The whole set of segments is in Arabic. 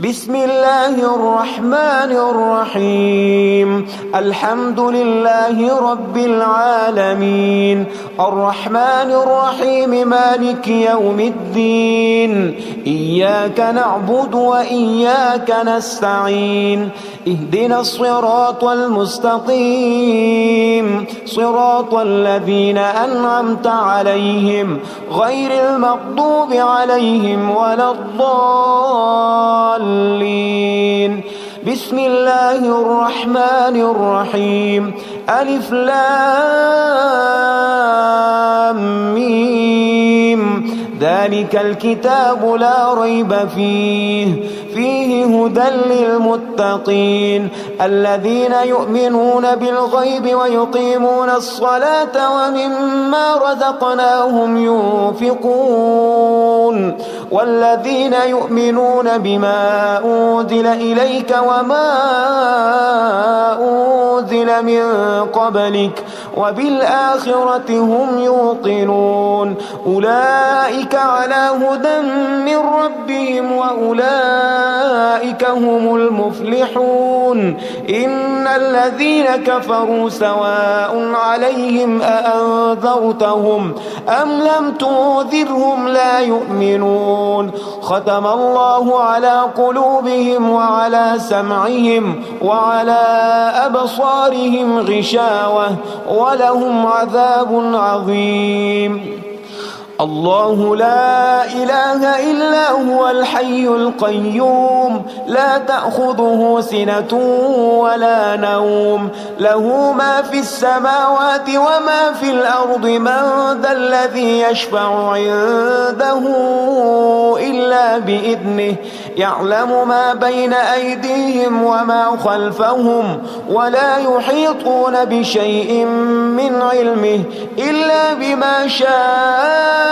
بسم الله الرحمن الرحيم. الحمد لله رب العالمين، الرحمن الرحيم، مالك يوم الدين. إياك نعبد وإياك نستعين، اهدنا الصراط المستقيم، صراط الذين أنعمت عليهم غير المغضوب عليهم ولا الضالين. بسم الله الرحمن الرحيم. ألف لام ميم، ذلك الكتاب لا ريب فيه هدى للمتقين الذين يؤمنون بالغيب ويقيمون الصلاة ومما رزقناهم ينفقون والذين يؤمنون بما أنزل إليك وما أنزل من قبلك وبالآخرة هم يوقنون. أولئك على هدى من ربهم وأولئك هم المفلحون. إن الذين كفروا سواء عليهم أأنذرتهم أم لم تنذرهم لا يؤمنون. ختم الله على قلوبهم وعلى سمعهم وعلى أبصارهم غشاوة ولهم عذاب عظيم. الله لا إله إلا هو الحي القيوم، لا تأخذه سنة ولا نوم، له ما في السماوات وما في الأرض. من ذا الذي يشفع عنده إلا بإذنه، يعلم ما بين أيديهم وما خلفهم ولا يحيطون بشيء من علمه إلا بما شاء.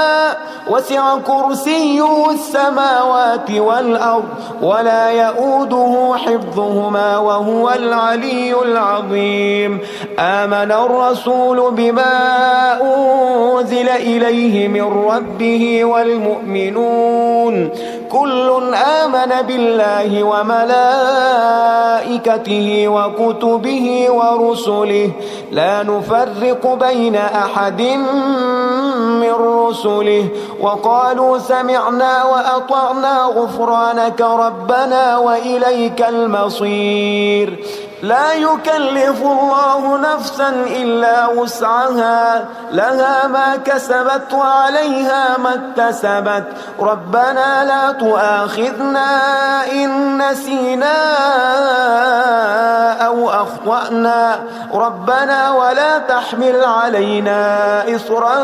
وسع كرسيه السماوات والأرض ولا يؤوده حفظهما وهو العلي العظيم. آمن الرسول بما أنزل إليه من ربه والمؤمنون كل آمن بالله وملائكته وكتبه ورسله لا نفرق بين أحد من رسله وقالوا سمعنا وأطعنا غفرانك ربنا وإليك المصير. لا يكلف الله نفسا إلا وسعها، لها ما كسبت وعليها ما اكتسبت. ربنا لا تؤاخذنا إن نسينا أو أخطأنا، ربنا ولا تحمل علينا إصرا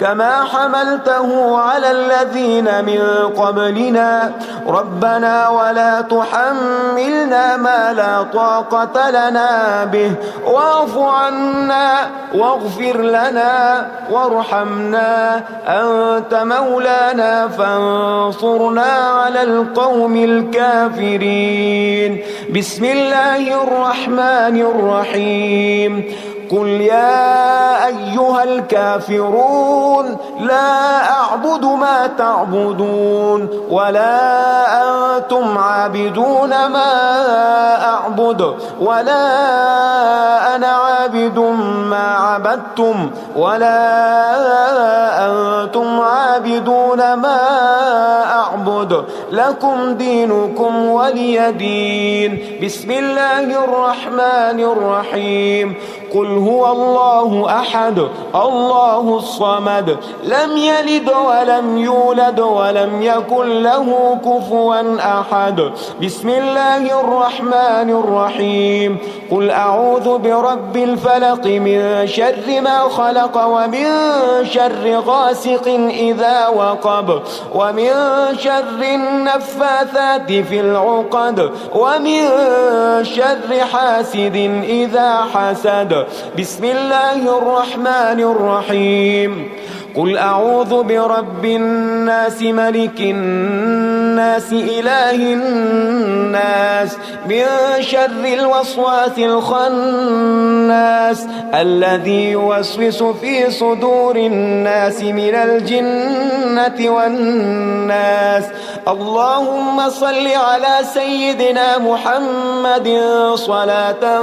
كما حملته على الذين من قبلنا. ربنا ولا تحملنا ما لا طاقة لنا به واعف عنا واغفر لنا وارحمنا، أنت مولانا فانصرنا على القوم الكافرين. بسم الله الرحمن الرحيم. قل يا أيها الكافرون لا أعبد ما تعبدون ولا أنتم عابدون ما أعبد ولا أنا عابد ما عبدتم ولا أنتم عابدون ما أعبد، لكم دينكم ولي دين. بسم الله الرحمن الرحيم. قل هو الله أحد الله الصمد لم يلد ولم يولد ولم يكن له كفوا أحد. بسم الله الرحمن الرحيم. قل أعوذ برب الفلق من شر ما خلق ومن شر غاسق إذا وقب ومن شر النفاثات في العقد ومن شر حاسد إذا حسد. بسم الله الرحمن الرحيم. قل أعوذ برب الناس ملك الناس الناس إله الناس من شر الوسواس الخناس الذي يوسوس في صدور الناس من الجنة والناس. اللهم صل على سيدنا محمد صلاة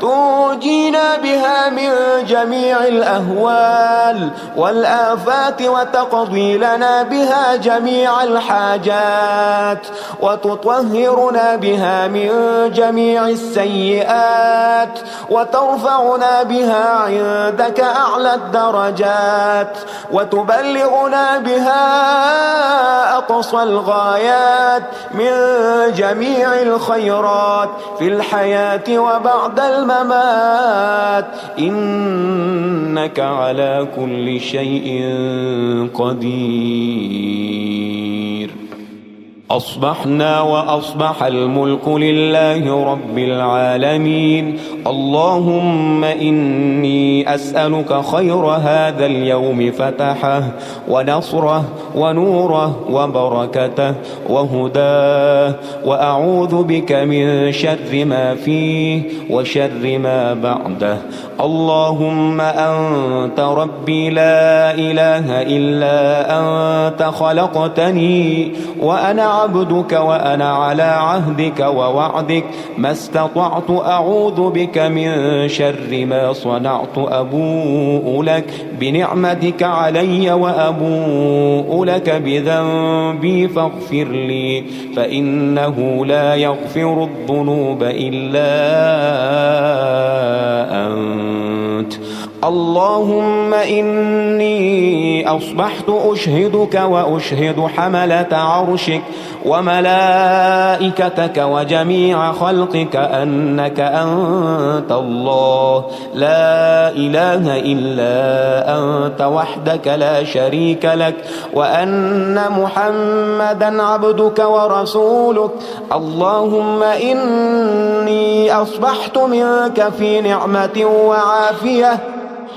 توجينا بها من جميع الأهوال والآفات وتقضي لنا بها جميع الحاجات وتطهرنا بها من جميع السيئات وترفعنا بها عندك أعلى الدرجات وتبلغنا بها أقصى الغايات من جميع الخيرات في الحياة وبعد الممات، إنك على كل شيء قدير. أصبحنا وأصبح الملك لله رب العالمين. اللهم إني أسألك خير هذا اليوم فتحه ونصره ونوره وبركته وهداه، وأعوذ بك من شر ما فيه وشر ما بعده. اللهم أنت ربي لا إله إلا أنت، خلقتني وأنا عبدك وأنا على عهدك ووعدك ما استطعت. أعوذ بك من شر ما صنعت. أبوء لك بنعمتك علي وأبوء لك بذنبي فاغفر لي، فإنه لا يغفر الذنوب إلا أنت. اللهم إني أصبحت أشهدك وأشهد حملة عرشك وملائكتك وجميع خلقك أنك أنت الله لا إله إلا أنت وحدك لا شريك لك، وأن محمدا عبدك ورسولك. اللهم إني أصبحت منك في نعمة وعافية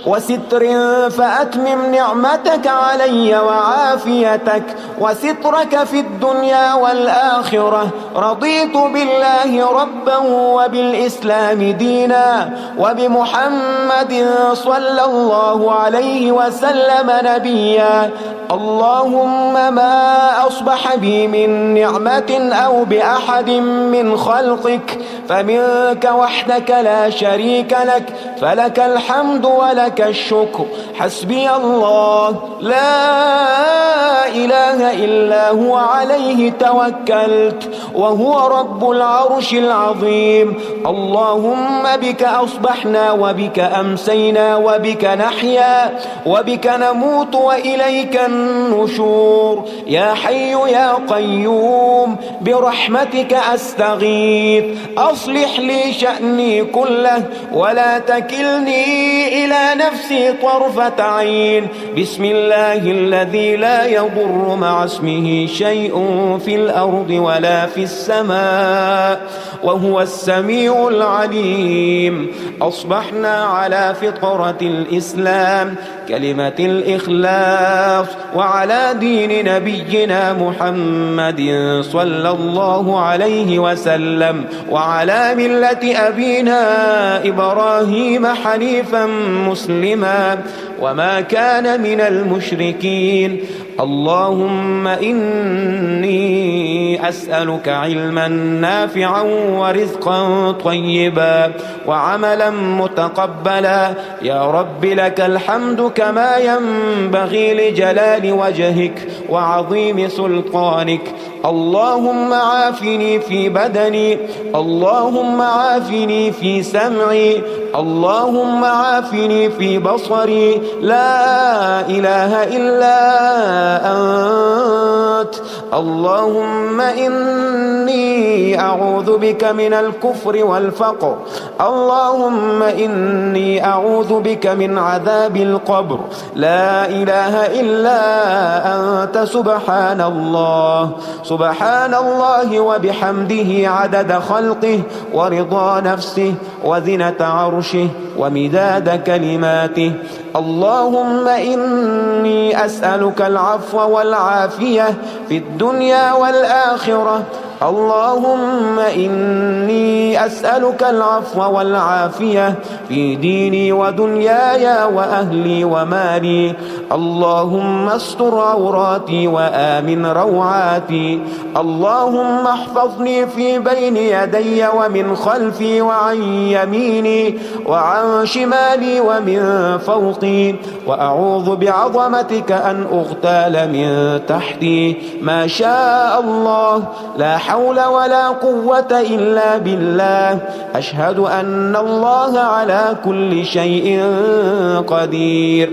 وستر، فأتمم نعمتك علي وعافيتك وسترك في الدنيا والآخرة. رضيت بالله ربا وبالإسلام دينا وبمحمد صلى الله عليه وسلم نبيا. اللهم ما أصبح بي من نعمة أو بأحد من خلقك فمنك وحدك لا شريك لك، فلك الحمد ولك الشكر. حسبي الله لا إله إلا هو عليه توكلت وهو رب العرش العظيم. اللهم بك أصبحنا وبك أمسينا وبك نحيا وبك نموت وإليك النشور. يا حي يا قيوم برحمتك أستغيث، أصلح لي شأني كله ولا تكلني إلى نفسي طرفة عين. بسم الله الذي لا يضر مع اسمه شيء في الأرض ولا في السماء وهو السميع العليم. أصبحنا على فطرة الإسلام كلمة الإخلاص وعلى دين نبينا محمد صلى الله عليه وسلم وعلى ملة أبينا إبراهيم حنيفا مسلما وما كان من المشركين. اللهم إني أسألك علما نافعا ورزقا طيبا وعملا متقبلا. يا رب لك الحمد كما ينبغي لجلال وجهك وعظيم سلطانك. اللهم عافني في بدني، اللهم عافني في سمعي، اللهم عافني في بصري. لا إله إلا أنت. اللهم إني أعوذ بك من الكفر والفقر. اللهم إني أعوذ بك من عذاب القبر. لا إله إلا أنت. سبحان الله سبحان الله وبحمده عدد خلقه ورضا نفسه وزنة عرشه ومداد كلماته. اللهم إني أسألك العفو والعافية في الدنيا والآخرة. اللهم إني أسألك العفو والعافية في ديني ودنياي وأهلي ومالي. اللهم استر عوراتي وآمن روعاتي. اللهم احفظني في بين يدي ومن خلفي وعن يميني وعن شمالي ومن فوقي، وأعوذ بعظمتك أن أغتال من تحتي. ما شاء الله، لا حول ولا قوة إلا بالله. أشهد أن الله على كل شيء قدير.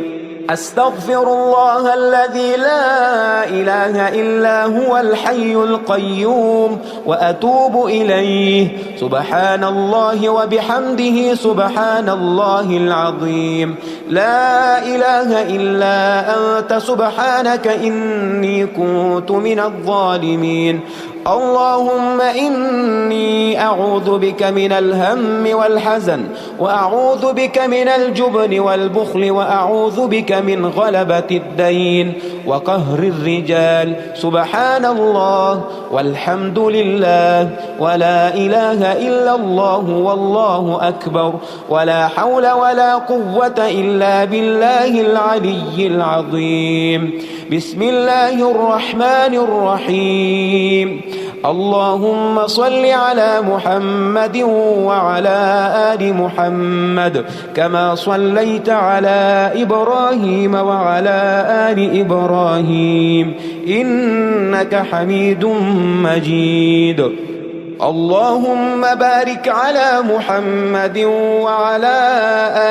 أستغفر الله الذي لا إله إلا هو الحي القيوم وأتوب إليه. سبحان الله وبحمده سبحان الله العظيم. لا إله إلا أنت سبحانك إني كنت من الظالمين. اللهم إني أعوذ بك من الهم والحزن، وأعوذ بك من الجبن والبخل، وأعوذ بك من غلبة الدين وقهر الرجال. سبحان الله والحمد لله ولا إله إلا الله والله أكبر، ولا حول ولا قوة إلا بالله العلي العظيم. بسم الله الرحمن الرحيم. اللهم صل على محمد وعلى آل محمد كما صليت على إبراهيم وعلى آل إبراهيم إنك حميد مجيد. اللهم بارك على محمد وعلى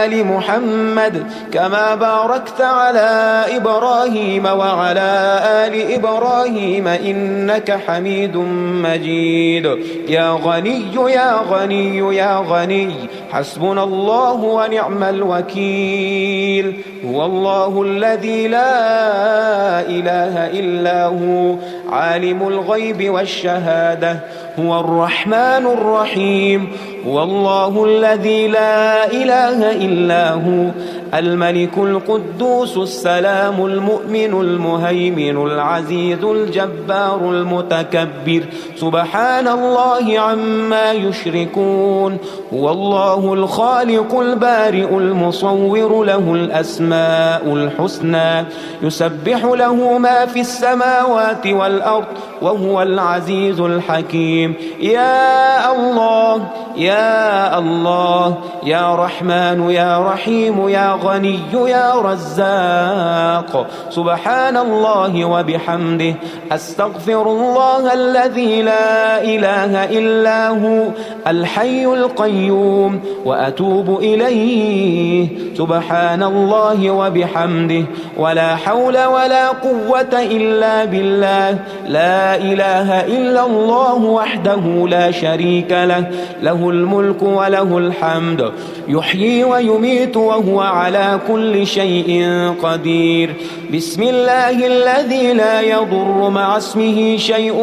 آل محمد كما باركت على إبراهيم وعلى آل إبراهيم إنك حميد مجيد. يا غني يا غني يا غني، حسبنا الله ونعم الوكيل. هو الله الذي لا إله إلا هو، عالم الغيب والشهادة، هو الرحمن الرحيم. هو الله الذي لا إله إلا هو، الملك القدوس السلام المؤمن المهيمن العزيز الجبار المتكبر. سبحان الله عما يشركون. هو الله الخالق البارئ المصور، له الأسماء الحسنى، يسبح له ما في السماوات والأرض، وهو العزيز الحكيم. يا الله يا الله، يا رحمن يا رحيم، يا غني يا رزاق. سبحان الله وبحمده. أستغفر الله الذي لا إله إلا هو، الحي القيوم، وأتوب إليه. سبحان الله وبحمده، ولا حول ولا قوة إلا بالله. لا إله إلا الله وحده لا شريك له، له الملك وله الحمد، يحيي ويميت وهو على كل شيء قدير. بسم الله الذي لا يضر مع اسمه شيء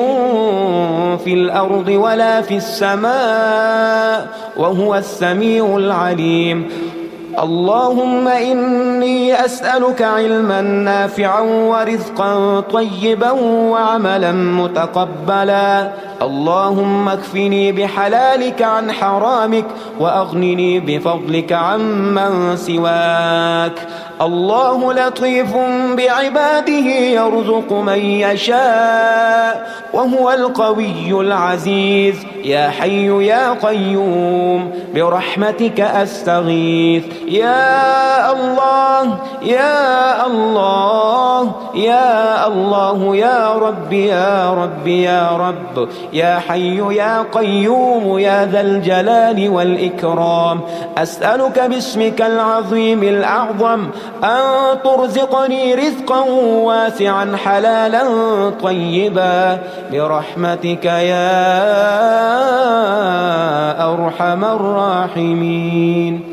في الأرض ولا في السماء، وهو السميع العليم. اللهم إني أسألك علما نافعا ورزقا طيبا وعملا متقبلا. اللهم اكفني بحلالك عن حرامك، وأغنني بفضلك عمن سواك. الله لطيف بعباده يرزق من يشاء، وهو القوي العزيز. يا حي يا قيوم برحمتك أستغيث. يا الله يا الله يا الله، يا رب يا رب يا رب، يا حي يا قيوم يا ذا الجلال والإكرام. أسألك باسمك العظيم الأعظم أن ترزقني رزقا واسعا حلالا طيبا برحمتك يا أرحم الراحمين.